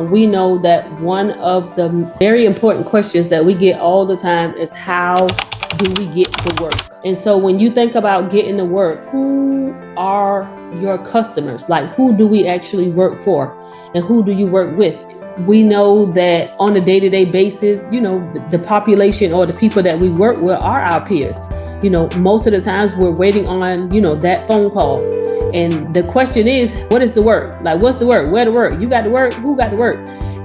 We know that one of the very important questions that we get all the time is how do we get the work? And so when you think about getting the work, who are your customers? Like, who do we actually work for and who do you work with? We know that on a day-to-day basis, the population or the people that we work with are our peers. Most of the times we're waiting on, that phone call. And the question is, what is the work? Like, what's the work? Where the work? You got the work? Who got the work?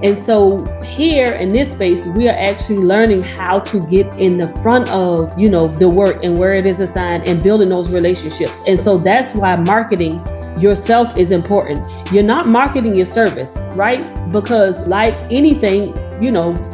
And so here in this space, we are actually learning how to get in the front of, the work and where it is assigned and building those relationships. And so that's why marketing yourself is important. You're not marketing your service, right? Because like anything,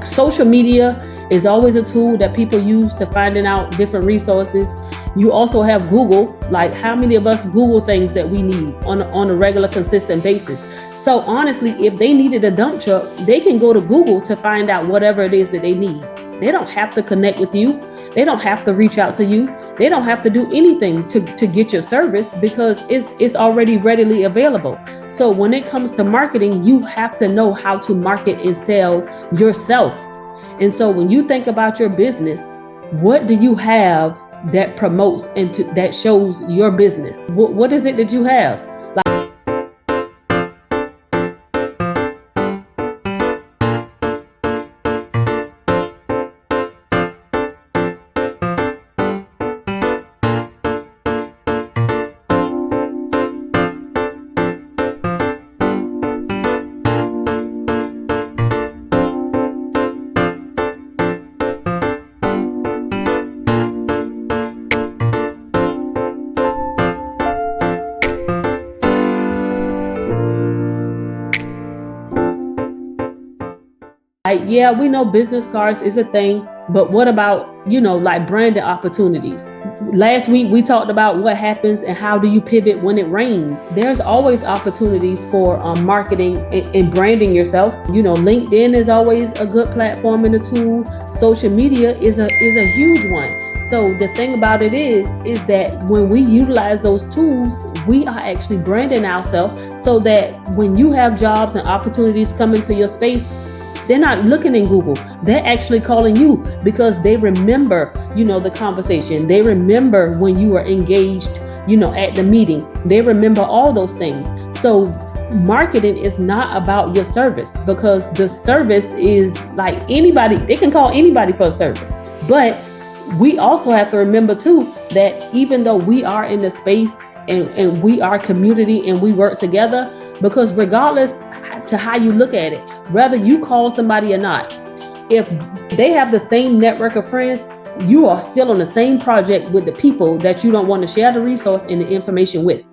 social media is always a tool that people use to finding out different resources. You also have Google. Like, how many of us Google things that we need on a regular, consistent basis? So honestly, if they needed a dump truck, they can go to Google to find out whatever it is that they need. They don't have to connect with you. They don't have to reach out to you. They don't have to do anything to get your service because it's already readily available. So when it comes to marketing, you have to know how to market and sell yourself. And so when you think about your business, what do you have that promotes and that shows your business? What is it that you have? Yeah, we know business cards is a thing, but what about, like branding opportunities? Last week, we talked about what happens and how do you pivot when it rains. There's always opportunities for marketing and branding yourself. LinkedIn is always a good platform and a tool. Social media is a huge one. So the thing about it is that when we utilize those tools, we are actually branding ourselves so that when you have jobs and opportunities come into your space, they're not looking in Google. They're actually calling you because they remember, the conversation. They remember when you were engaged, at the meeting. They remember all those things. So marketing is not about your service because the service is like anybody. They can call anybody for a service. But we also have to remember too that even though we are in the space and we are community and we work together, because regardless to how you look at it, whether you call somebody or not, if they have the same network of friends, you are still on the same project with the people that you don't want to share the resource and the information with.